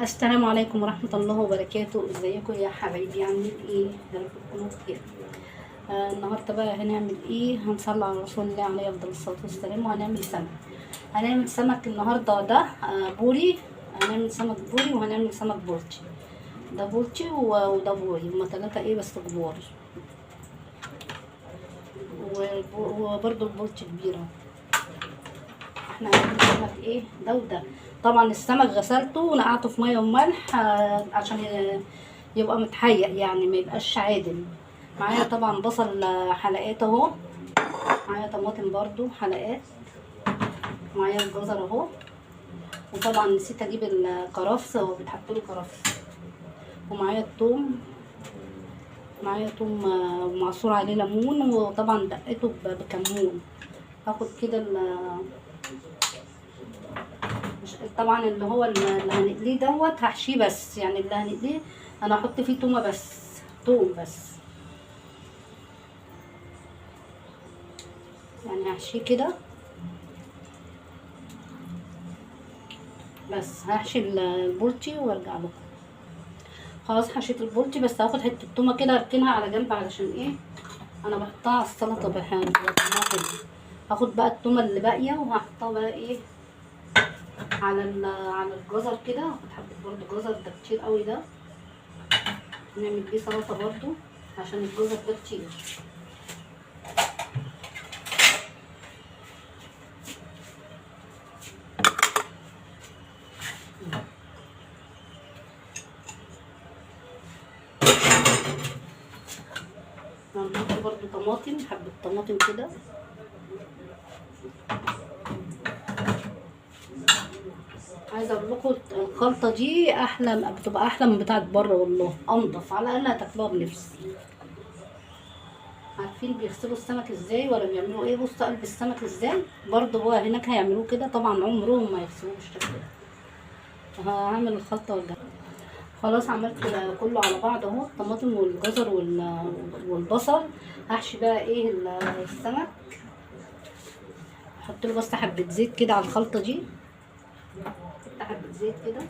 السلام عليكم ورحمة الله وبركاته. ازيكم يا حبايبي؟ عاملين ايه؟ يا رب تكونوا بخير. النهارده بقى هنعمل ايه؟ هنصلي على رسول الله عليه افضل الصلاة والسلام، وهنعمل سمك. هنعمل سمك النهارده ده بوري. هنعمل سمك بوري وهنعمل سمك بولتي. ده بولتي وده بوري، هما تلاتة ايه بس كبار. وبرضه البولتي كبيرة. احنا هنعمل سمك ايه ده وده. طبعا السمك غسلته ونقعته في ميه وملح عشان يبقى متحيق، يعني ما يبقاش عادل. معايا طبعا بصل حلقات اهو، معايا طماطم برضو حلقات، معايا الجزر اهو، وطبعا نسيت اجيب الكرفس، هو بيتحط له كرفس، ومعايا الثوم، معايا ثوم معصور عليه ليمون، وطبعا دقته بكمون. هاخد كده طبعا اللي هو اللي هنقليه دوت هحشيه، بس يعني اللي هنقليه انا هحط فيه تومه بس، توم بس، يعني هحشيه كده بس. هحشي البولتي وارجع لكم. خلاص حشيت البولتي، بس هاخد حته تومه كده اركنها على جنب، علشان ايه انا بحطها على السلطه بحاجه حلو. هاخد بقى التومه اللي باقيه وهحطها بقى ايه على الجزر كده. هاخد حبه برضو جزر، ده كتير قوي ده، نعمل بيه سلطه برضو عشان الجزر ده كتير. هنحط برضو طماطم، حبه طماطم كده. عايزه اقول لكم الخلطه دي احلى، بتبقى احلى من بتاعه بره، والله انضف، على الاقل هتاكلوها بنفس. عارفين بيغسلوا السمك ازاي ولا بيعملوا ايه؟ بصوا قلب السمك ازاي، برضه هو هناك هيعملوه كده، طبعا عمرهم ما يغسلوه بالشكل ده. هعمل الخلطه ولا خلاص عملت كله على بعض اهو، الطماطم والجزر والبصل. هحشي بقى ايه السمك. احط له بس حبه زيت كده على الخلطه دي، حبه زيت كده.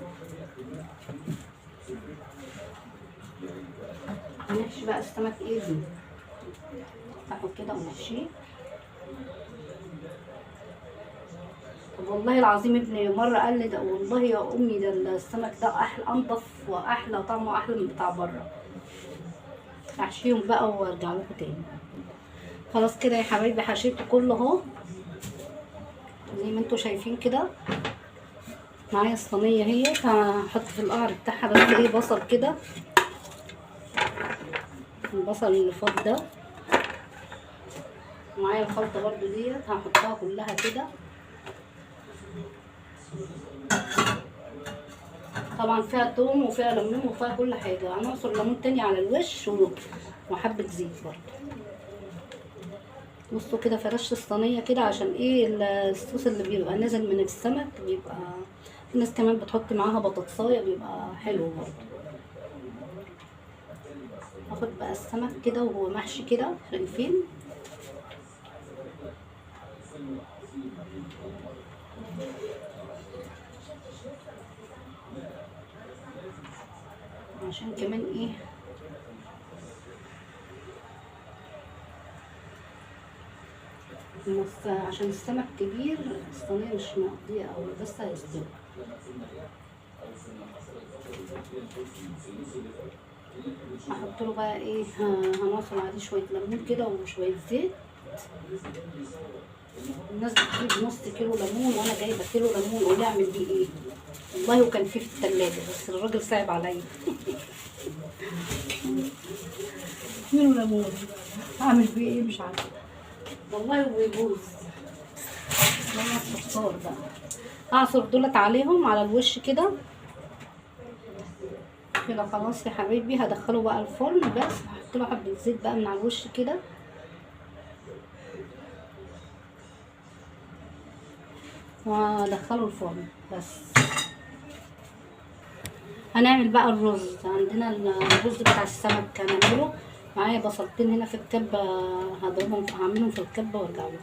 هنحشي بقى السمك ايه دي، تاخد كده ونحشيه. طب والله العظيم ابني مره قال لي ده، والله يا امي ده السمك ده احلى، انضف واحلى، طعمه احلى من بتاع بره. هحشيهم بقى وارجع لكم تاني. خلاص كده يا حبايبي حشيته كله اهو زي ما انتوا شايفين كده. معايا الصينيه اهي، هحط في القعر بتاعها بس ايه بصل كده، البصل اللي فوق ده. معايا الخلطه برضو ديت هحطها كلها كده. طبعا فيها توم وفيها ليمون وفيها كل حاجه. هنعصر ليمون تاني على الوش وحبه زيت برضو. بصوا كده فرشت الصينيه كده عشان ايه الصوص اللي بيبقى نازل من السمك بيبقى، في ناس كمان بتحط معاها بطاطسايه بيبقى حلو برضو. هاخد بقى السمك كده وهو محشي كده رغيفين. عشان كمان ايه بس عشان السمك كبير الصينيه مش مقضيه قوي، بس هيستوي. هحط له بقى ايه، هنعصر عليه شويه ليمون كده وشويه زيت. الناس بتجيب نص كيلو ليمون، وانا جايبه كيلو ليمون، قولي اعمل بيه ايه؟ والله وكان فيه في التلاجة، بس الراجل صعب عليا. كيلو ليمون اعمل بيه ايه مش عارفه والله، وبيبوظ. لما الصفار بقى اعصر دولت عليهم على الوش كده كده. خلاص يا حبايبي هدخله بقى الفرن، بس هحط له حبه زيت بقى من على الوش كده، وهدخله الفرن بس. هنعمل بقى الرز. عندنا الرز بتاع السمك هنعمله. معايا بصلتين هنا في الكبه، هضربهم هعملهم في الكبه وارجع لكم.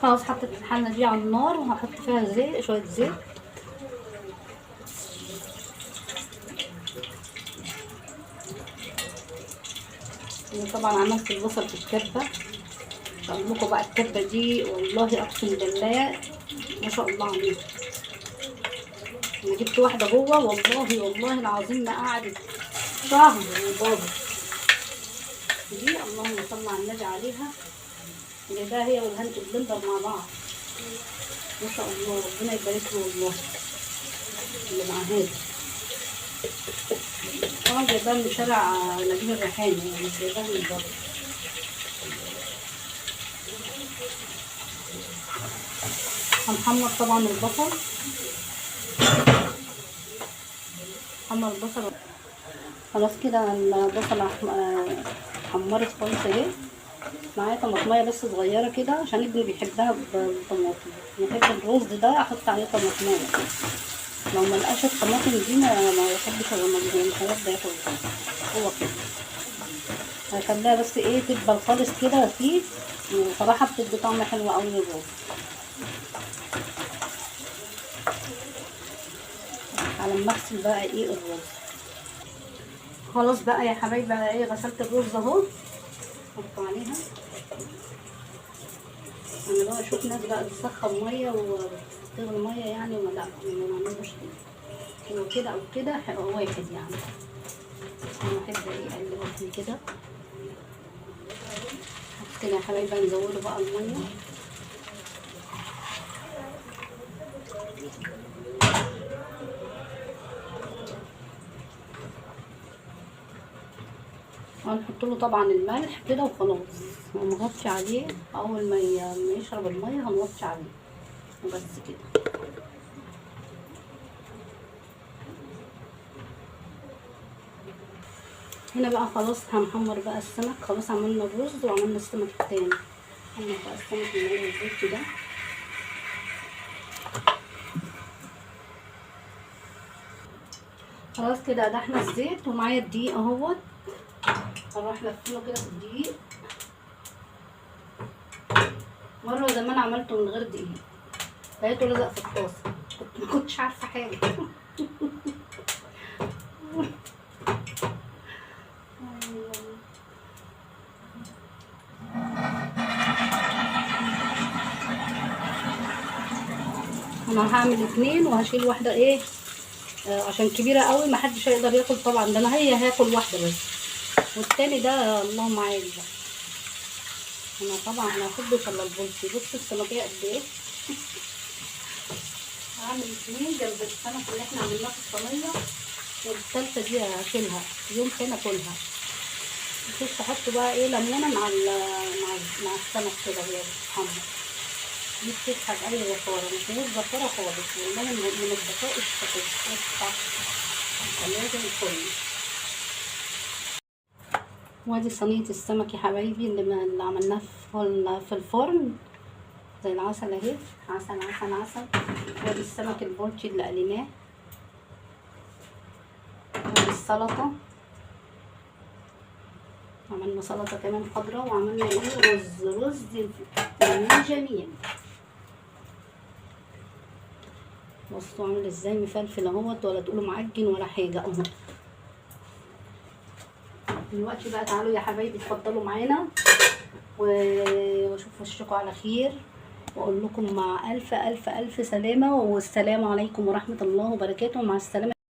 خلاص حطيت الحله دي على النار، وهحط فيها زيت، شويه زيت. انا طبعا عملت البصل في الكبه. اقول لكم بقى الكبه دي والله اقسم بالله ما شاء الله عليها. انا جبت واحده جوه والله العظيم ما قعدت شهر وباظت. دي اللهم صل على النبي عليها، جايباها هي والهاند بلندر مع بعض ما شاء الله. ربنا يبارك له والله اللي معاها. طبعا جايباها من شارع نجيب الريحاني، يعني مش جايباها من بره. هنحمر طبعا البصل، حمر البصل خلاص كده. البصل حمرت خالص اهي. معايا طماطمايه بس صغيره كده عشان ابني بيحبها بالطماطم. بحب الرز ده احط عليه طماطمايه، لو ما لقاش الطماطم دي ما يحبش الرز، مش هيرضى ياكل هو كده. هخليها بس ايه تدبل خالص كده فيه، وصراحه بتدي طعم حلو قوي للرز. على ما اغسل بقى ايه الرز. خلاص بقى يا حبايبي ايه غسلت الرز اهو. احط عليها. انا بقى اشوف ناس بقى بتسخن ميه وتغلي ميه يعني، ولا لا ما نعملوش كده. هو كده او كده هيبقى واحد يعني. انا بحب ايه اقلبه فيه كده كده يا حبايبي. نزوده بقى الميه. هنحط له طبعا الملح كده وخلاص، ونغطي عليه. اول ما يشرب الميه هنغطي عليه وبس كده. هنا بقى خلاص هنحمر بقى السمك. خلاص عملنا الرز وعملنا السمك التاني. هنحمر بقى السمك اللي هو الزيت ده. خلاص كده ادحنا الزيت ومعايا الدقيق اهوت. هنروح لفينه كده في الدقيق. مره زمان عملته من غير دقيق لقيته لزق في الطاسه، ما كنتش عارفه حاجه. انا هعمل اتنين وهشيل واحده ايه عشان كبيره قوي محدش هيقدر ياكل طبعا. ده انا هي هاكل واحده بس، والتاني ده اللهم عارف بقى. انا طبعا ما بحبش الا البولتي. بصوا السمكيه قد ايه. هعمل اتنين جنب السمك اللي احنا عملناه في الصينيه، والثالثه دي هشيلها يوم تاني اكلها. بصوا تحطوا بقى ايه ليمونه مع السمك كده وهي بتتحمر. دي بتسحب اي زفاره، مفيهوش زفاره خالص والله. من الدقائق الصفر لازم الفل. وادي صينيه السمك يا حبايبي اللي عملناه في الفرن زي العسل اهي. عسل عسل عسل. وادي السمك البولتي اللي قليناه. وادي السلطه. عملنا سلطه كمان خضراء، وعملنا ايه رز جميل. بصوا عامل ازاي مفلفل اهوت، ولا تقولوا معجن ولا حاجه اهو. دلوقتي بقى تعالوا يا حبايبي اتفضلوا معانا واشوف وشكم على خير، واقول لكم مع الف الف الف سلامه، والسلام عليكم ورحمه الله وبركاته. مع السلامه.